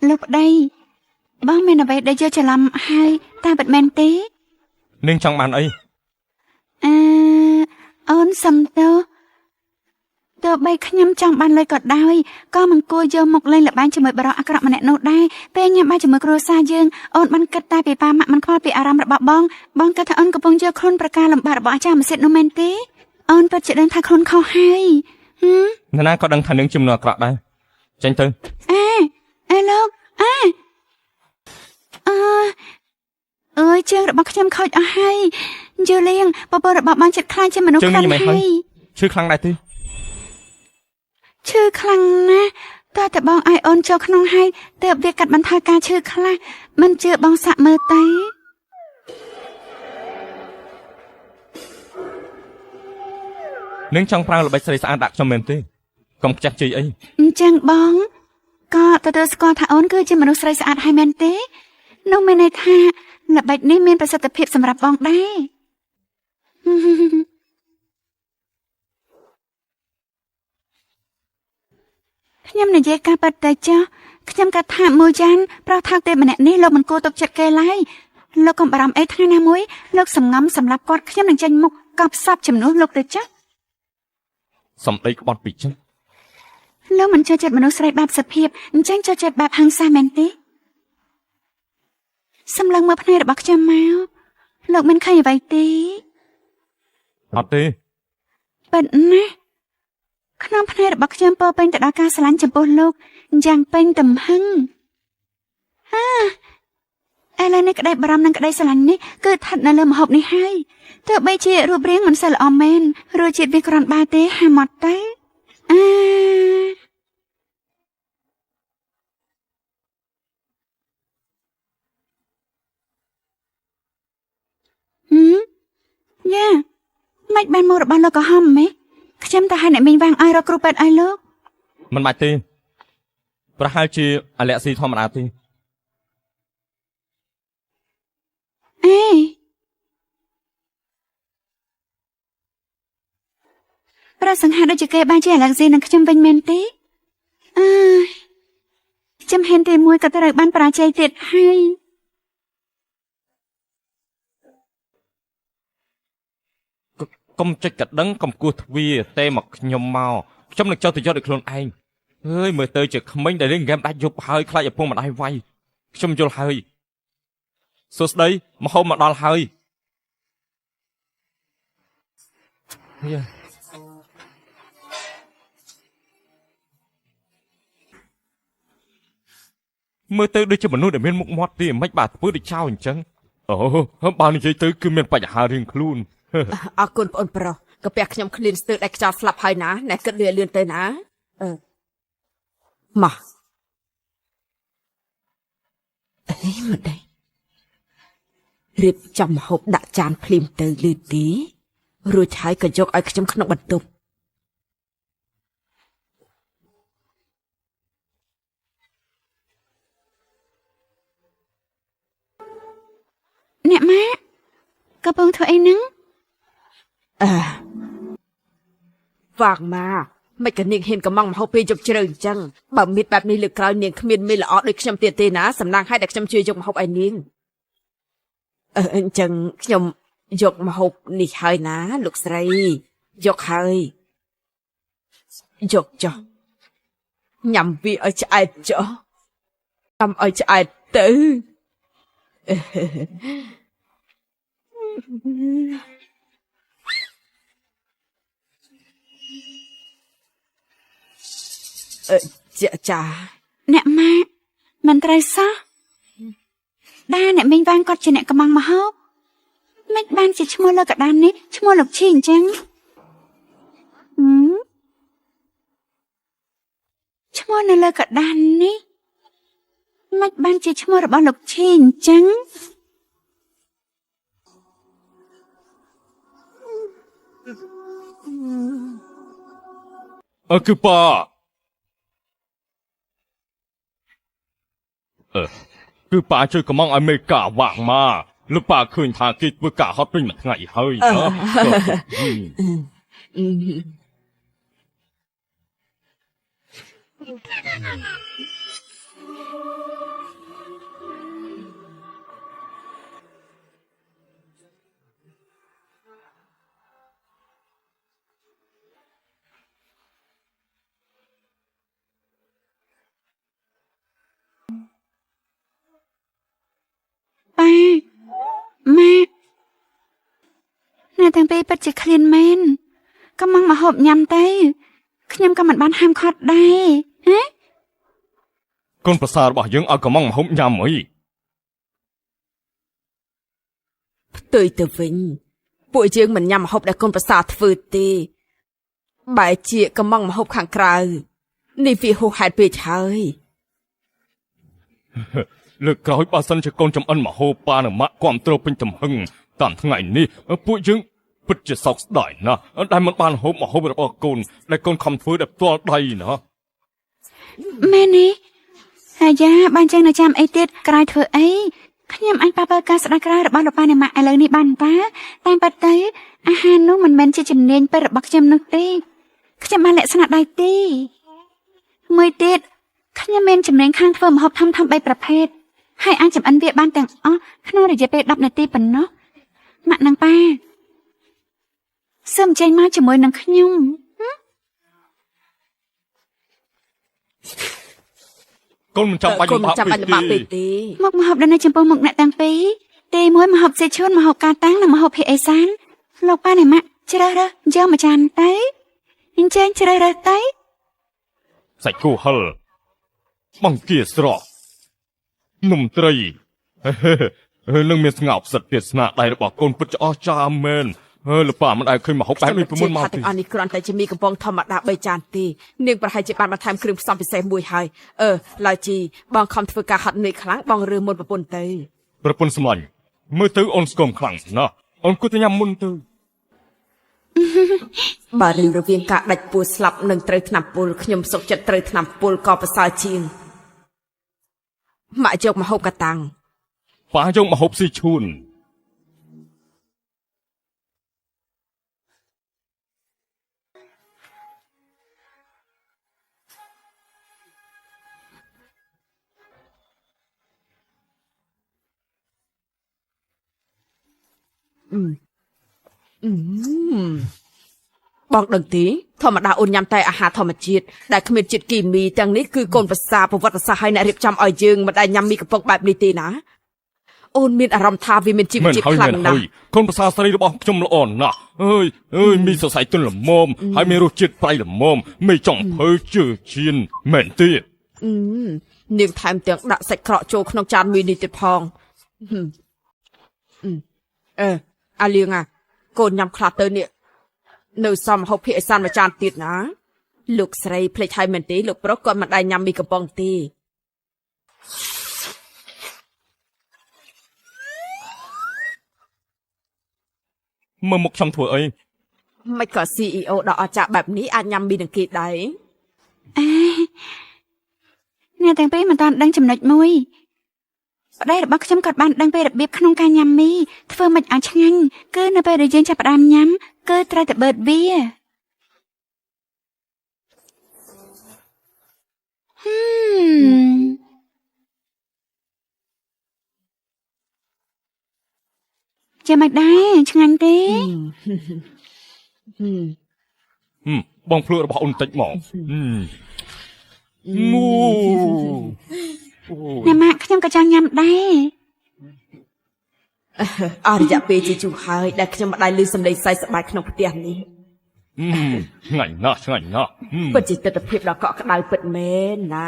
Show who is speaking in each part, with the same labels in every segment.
Speaker 1: លោកប្តីបងមានអ្វីដែលយកច្រឡំហើយតាមពិតមែនទេ
Speaker 2: នាងចង់បានអី
Speaker 1: អូនសំទោទោះបីខ្ញុំចង់បានលុយក៏ដោយក៏មិនគួរយកមកលេងល្បែងជាមួយបរិសុទ្ធអាក្រក់ម្នាក់នោះដែរពេលញ៉ាំបាយជាមួយគ្រួសារយើងអូនបានគិតតែពីប៉ាម៉ាក់មិនខ្វល់ពីអារម្មណ៍របស់បងគិតថាអូនកំពុងយកខ្លួនប្រការលំបាករបស់អាចារ្យម៉ាស៊ីតនោះមែនទេអូនពិតជាដឹងថាខ្លួនខុសហើយ
Speaker 2: នរណាក៏ដឹងថានាងជំនួសអាក្រក់ដែរចេញទៅ
Speaker 1: លោកអើយជើងរបស់ខ្ញុំខូចអស់ហើយយូលៀងបបររបស់បានចិត្តខ្លាំងជាមនុស្សខ្លាំងហើយ
Speaker 2: ឈឺខ្លាំងដែរទេ
Speaker 1: ឈឺខ្លាំងណាស់តើតើបងឲ្យអូនចូលក្នុងហើយទើបវាកាត់បន្ថយការឈឺខ្លះមិនជឿបងសាក់មើលទៅ
Speaker 2: នឹងចង់ប្រើល្បិចស្រីស្អាតដាក់ខ្ញុំមែនទេកុំខ្ជះខ្ជាយអី
Speaker 1: អញ្ចឹងបងក៏ទទួលស្គាល់ថាអូនគឺជាមនុស្សស្រីស្អាតហើយមែនទេនោះមានន័យថាល្បិចនេះមានប្រសិទ្ធភាពសម្រាប់បងដែរខ្ញុំនិយាយការពិតតែចុះខ្ញុំក៏ថាមួយយ៉ាងប្រុសថោកទេម្នាក់នេះលោកមិនគួរទុកចិត្តគេឡើយលោកកុំបារម្ភអីថ្ងៃណាមួយលោកសំងំសម្រាប់គាត់ខ្ញុំនឹងចេញមុខកប់សពជំនួសលោកទៅចុះ
Speaker 2: សំដីក្បត់ពីចិត្ត
Speaker 1: លោកមិនចូលចិត្តមនុស្សស្រីបែបសភាពអញ្ចឹងចូលចិត្តបែបហិង្សាមែនទេសម្លឹងមើលភ្នែករបស់ខ្ញុំមកលោកមិនឃើញអ្វីទេ
Speaker 2: អត់ទេ
Speaker 1: ប៉ិនណាក្នុងភ្នែករបស់ខ្ញុំពោពេញទៅដោយការស្រឡាញ់ចំពោះលោកយ៉ាងពេញទំហឹងឥឡូវនេះក្តីបារម្ភនិងក្តីស្រឡាញ់នេះគឺស្ថិតនៅលើម្ហូបនេះហើយទោះបីជារូបរាងមិនសូវល្អមែនរសជាតិវាគ្រាន់បើទេហាមាត់ទៅយ៉ាមិនបានមករបស់លោកក៏ហំម៉េចខ្ញុំទៅឲ្យអ្នកមីងវាងឲ្យរកគ្រូពេទ្យឲ្យលោក
Speaker 2: មិនបាច់ទេប្រហែលជាអាឡែស៊ីធម្មតាទេ
Speaker 1: ប្រសង្ហាដូចជាគេបានជាអាឡែស៊ីនឹងខ្ញុំវិញមែនទេខ្ញុំហ៊ានទីមួយក៏ត្រូវបានបរាជ័យទៀតហើ
Speaker 2: យកុំចុចកដឹងកុំគោះទ្វារទេមកខ្ញុំមកខ្ញុំនឹងចុះទៅយកដោយខ្លួនឯងហើយមើលទៅជាក្មេងដែលលេងហ្គេមដាច់យប់ហើយខ្លាចឪពុកម្ដាយវាយខ្ញុំយល់ហើយសួស្ដីមហោមមកដល់ហើយមើលទៅដូចជាមនុស្សដែលមានមុខមាត់ទេមិនបាទធ្វើដូចចោលអញ្ចឹងអូបើនិយាយទៅគឺមានបញ្ហារៀងខ្លួន
Speaker 3: អរគុណបងប្រុសកាពះខ្ញុំឃ្លានស្ទើរដែលខ្យល់ស្លាប់ហើយណាណែគិតលឿនទៅណាមកមិនដែររៀបចំម្ហូបដាក់ចានភ្លាមទៅលឿនទីរួចហើយក៏យកឲ្យខ្ញុំក្នុងបន្ទប់
Speaker 1: អ្នកម៉ាក់កំពុងធ្វើអីហ្នឹង
Speaker 3: វាងមកមិនក៏នាងហ៊ានកំងមហោពេលយប់ជ្រៅអញ្ចឹងបើមានបែបនេះលើកក្រោយនាងគ្មានមេល្អដូចខ្ញុំទៀតទេណាសំណាងឲ្យតែខ្ញុំជួយយកម្ហូបឲ្យនាងអញ្ចឹងខ្ញុំយកម្ហូបនេះហើយណាលោកស្រីយកហើយយកចុះញ៉ាំវាឲ្យឆ្អែតចុះញ៉ាំឲ្យឆ្អែតទៅចា
Speaker 1: អ្នកម៉ាក់មិនត្រូវសោះដែរអ្នកមីងវាងគាត់ជាអ្នកកំងមហោបមិនបានជាឈ្មោះលើកដាននេះឈ្មោះលោកឈីអញ្ចឹងឈ្មោះនៅលើកដាននេះមិនបានជាឈ្មោះរបស់លោកឈីអញ្ចឹង
Speaker 2: គឺប៉ាគឺប៉ាជួយកំងឲ្យមេកាវាក់មកលោកប៉ាឃើញថាគេធ្វើការហត់ពេញមួយថ្ងៃហើយ
Speaker 1: អ្នកទាំងពីរពិតជាឃ្លានមែនកំងមកហូបញ៉ាំទៅខ្ញុំក៏មិនបានហាមឃាត់ដែរហ៎
Speaker 2: កូនប្រសាររបស់យើងឲ្យកំងមកហូបញ៉ាំអី
Speaker 3: ផ្ទុយទៅវិញពួកយើងមិនញ៉ាំម្ហូបដែលកូនប្រសាធ្វើទេបែរជាកំងម្ហូបខាងក្រៅនេះវាហួសហេតុពេកហើយ
Speaker 2: លើកក្រោយបើសិនជាកូនចំអិនមកហូបប៉ានិងម៉ាក់គ្រប់គ្រងពេញទំហឹងតាមថ្ងៃនេះពួកយើងពិតជាសោកស្ដាយណាស់ដែលមិនបានហូបមកហូបរបស់កូនដែលកូនខំធ្វើដោយផ្ទាល់ដៃណា
Speaker 1: មែនទេហើយយ៉ាបានចឹងនៅចាំអីទៀតក្រោយធ្វើអីខ្ញុំអាចប៉ះបើការស្ដាយក្រោយរបស់លោកប៉ាអ្នកម៉ាក់ឥឡូវនេះបានតាតាមពិតទៅអាហារនោះមិនមែនជាជំនាញពិតរបស់ខ្ញុំនោះទេខ្ញុំបានលក្ខណៈដៃទេមួយទៀតខ្ញុំមានជំនាញខាងធ្វើម្ហូបធំៗ3ប្រភេទហើយអាចចម្អិនវាបានទាំងអស់ក្នុងរយៈពេល10នាទីប៉ុណ្ណោះម៉ាក់និងប៉ាសូមចេញមកជាមួយនឹងខ្ញុំ
Speaker 2: កូនមិនចាំបាច់លំបាកពេកទេ
Speaker 1: មកម្ហូបដែលនៅចំពោះមុខអ្នកទាំងពីរទី1ម្ហូបសេឈួនម្ហូបកាតាំងនិងម្ហូបភាគអេសានលោកប៉ាអ្នកម៉ាក់ជ្រើសរើសយកមួយចានទៅអញ្ចឹងជ្រើសរើសទៅ
Speaker 2: សាច់គោហិលបង្គាស្រស់នំត្រីនឹងមានស្ងោបសិទ្ធទៀតស្នាដៃរបស់កូនពិតជាអស្ចារ្យមែនលោកប៉ាមិនដែលឃើញម្ហូបបែបនេះពីមុនមកទេ
Speaker 3: អានេះគ្រាន់តែជាមីកំប៉ុងធម្មតា3ចានទេនាងប្រហែលជាបានបន្ថែមគ្រឿងផ្សំពិសេសមួយហើយឡើយជីបងខំធ្វើការហាត់នឿយខ្លាំងបងរើមុនប្រពន្ធទៅ
Speaker 2: ប្រពន្ធសម្លាញ់មើលទៅអូនស្គមខ្លាំងណាស់អូនគួរតែញ៉ាំមុនទៅ
Speaker 3: បើរឿងរវាងការដាច់ពោះស្លាប់និងត្រូវថ្នាំពុលខ្ញុំសុខចិត្តត្រូវថ្នាំពុលក៏ប្រសើរជាងម៉ាក់យកម្ហូបកាតាំង
Speaker 2: ប៉ាយកម្ហូបស៊ីឈួន
Speaker 3: បងដឹងទេធម្មតាអូនញ៉ាំតែអាហារធម្មជាតិដែលគ្មានជាតិគីមីទាំងនេះគឺកូនប្រសាប្រវត្តិសាស្ត្រឲ្យអ្នករៀបចំឲ្យយើងមិនដែលញ៉ាំមីកំប៉ុងបែបនេះទេណាអូនមានអារម្មណ៍ថាវាមានជីវជាតិខ្លាំងណាស់
Speaker 2: កូនប្រសាស្រីរបស់ខ្ញុំល្អណាស់អើយមីសរសៃទន់ល្មមហើយមានរសជាតិប្រៃល្មមមីចង់ភើជឿជៀនមែនទេ
Speaker 3: នាងថែមទាំងដាក់សាច់ក្រកចូលក្នុងចានមីនេះទៀតផងអាលៀងកូនញ៉ាំខ្លះទៅនេះនៅសមហូបភាគអេសានមួយចានទៀតណាលោកស្រីភ្លេចហើយមែនទេលោកប្រុសគាត់មិនដែលញ៉ាំមីកំប៉ុងទេ
Speaker 2: មើលមុខខ្ញុំធ្វើអី
Speaker 3: មិនក៏ CEO ដ៏អស្ចារ្យបែបនេះអាចញ៉ាំមីនឹងគេដែរ
Speaker 1: អ្នកទាំងពីរមិនតាន់ដឹងចំណុចមួយប្តីរបស់ខ្ញុំក៏បានដឹងពីរបៀបក្នុងការញ៉ាំមីធ្វើមិនឲ្យឆ្ងាញ់គឺនៅពេលដែលយើងចាប់ផ្ដើមញ៉ាំគឺត្រូវតែបឺតវាចាំមិនដែរឆ្ងាញ់ទេ
Speaker 2: បងភ្លក់របស់អូនតិចមក
Speaker 1: អ្នកម៉ាក់ខ្ញុំក៏ចង់ញ៉ាំដែរ
Speaker 3: អស់រយៈពេលជាយូរហើយដែលខ្ញុំមិនដែលឮសំឡេងសើចសប្បាយក្នុងផ្ទះនេះ
Speaker 2: ឆ្ងាញ់ណាស់ឆ្ងាញ់ណាស់
Speaker 3: ពិតជាទិដ្ឋភាពដ៏កក់ក្ដៅពិតមែនណា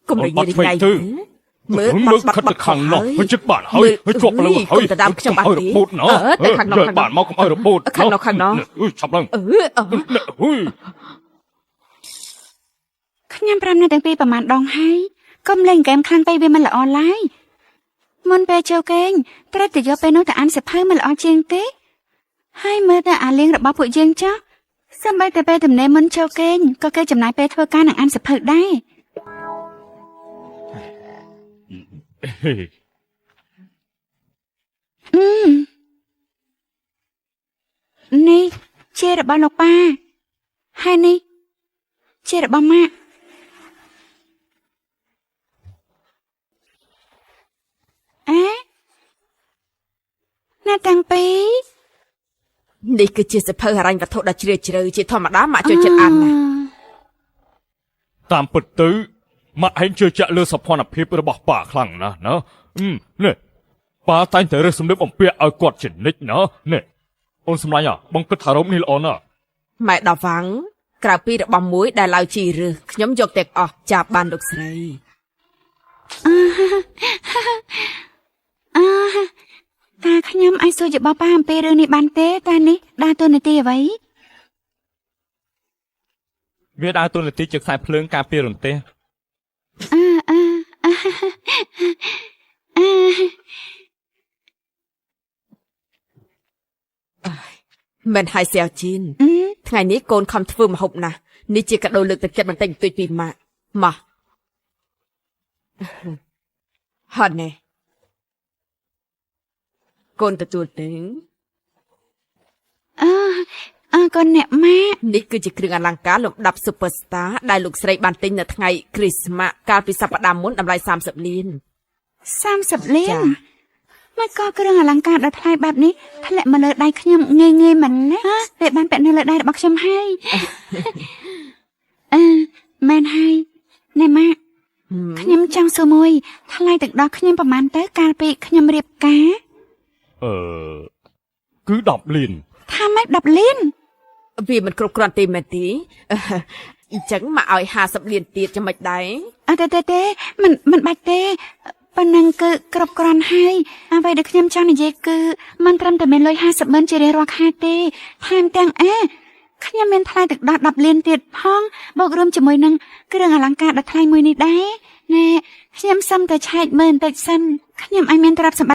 Speaker 3: កុំនិយាយថ្ងៃទៅមើលបាត់ខាងនោះចិត្តបានហើយជាប់លើហើយទៅតាមខ្ញុំបានទេតែខាងនោះ
Speaker 2: បានមកកុំឲ្យរបូត
Speaker 3: ខាងនោះ
Speaker 2: ឆាប់ឡើង
Speaker 1: ខ្ញុំប្រាប់អ្នកទាំងពីរប្រហែលដងហើយកុំលេងហ្គេមខ្លាំងពេកវាមិនល្អឡើយមុនពេលចូលគេងត្រូវតែយកពេលនោះទៅអានសៀវភៅមិនល្អជាងទេហើយមើលតែអាលៀងរបស់ពួកយើងចាស់សូម្បីតែពេលទំនេរមុនចូលគេងក៏គេចំណាយពេលធ្វើការនឹងអានសៀវភៅដែរនេះជារបស់លោកប៉ាហើយនេះជារបស់ម៉ាក់អ្នកទាំងពីរ
Speaker 3: នេះគឺជាសភៅហិរញ្ញវត្ថុដ៏ជ្រាលជ្រៅជាធម្មតាម៉ាក់ចូលចិត្តអានណា
Speaker 2: តាមពិតទៅម៉ាក់ឯងជឿជាក់លើសោភ័ណភាពរបស់ប៉ាខ្លាំងណាស់ណានេះ ប៉ាតែងតែរើសសម្លៀកបំពាក់ឲ្យគាត់ជានិច្ចណានេះអូនសម្លាញ់បងគិតថារ៉ូបនេះល្អណាស់
Speaker 3: ម៉ែដល់វាំងក្រៅពីរបស់មួយដែលឡៅជីរើសខ្ញុំយកទាំងអស់ចាប់បានលោកស្រី
Speaker 1: តាខ្ញុំអាចសួរយោបល់ប៉ាអំពីរឿងនេះបានទេតានេះដើរតួនាទីអ្វី
Speaker 2: វាដើរតួនាទីជាខ្សែភ្លើងការពាររន្ទះ
Speaker 1: អឺអឺអឺអឺ
Speaker 3: មិនហើយសៀវជីនថ្ងៃនេះកូនខំធ្វើម្ហូបណាស់នេះជាកាដូលើកទឹកចិត្តបន្តិចបន្តួចពីម៉ាក់មកហត់ណែកូនទទួលទៅ
Speaker 1: កូនអ្នកម៉ាក់
Speaker 3: នេះគឺជាគ្រឿងអលង្ការលំដាប់ Superstar ដែលលោកស្រីបានទិញនៅថ្ងៃគ្រីស្មាស់កាលពីសប្តាហ៍មុនតម្លៃ30 លាន
Speaker 1: 30 លានមកក៏គ្រឿងអលង្ការដ៏ថ្លៃបែបនេះធ្លាក់មកលើដៃខ្ញុំងាយងាយមិនណាពេលបានពាក់នៅលើដៃរបស់ខ្ញុំហើយមែនហើយណែម៉ាក់ខ្ញុំចង់សួរមួយថ្លៃទឹកដោះខ្ញុំប្រហែលទៅកាលពីខ្ញុំរៀបការ
Speaker 2: គឺ10 លាន
Speaker 1: ថាម៉េច10 លាន
Speaker 3: វាមិនគ្រប់គ្រាន់ទេមែនទេអញ្ចឹងមកឲ្យ50 លានទៀតចាំមិនដែរ
Speaker 1: ទេមិនបាច់ទេប៉ុណ្ណឹងគឺគ្រប់គ្រាន់ហើយអ្វីដែលខ្ញុំចង់និយាយគឺមិនត្រឹមតែមានលុយ50ម៉ឺនជារៀងរាល់ខែទេថែមទាំងខ្ញុំមានថ្លៃទឹកដោះ10 លានទៀតផងបូករួមជាមួយនឹងគ្រឿងអលង្ការដ៏ថ្លៃមួយនេះដែរណែខ្ញុំសុំតែឆែកមើលបន្តិចសិនខ្ញុំឲ្យមានទ្រព្យសម្បត្តិ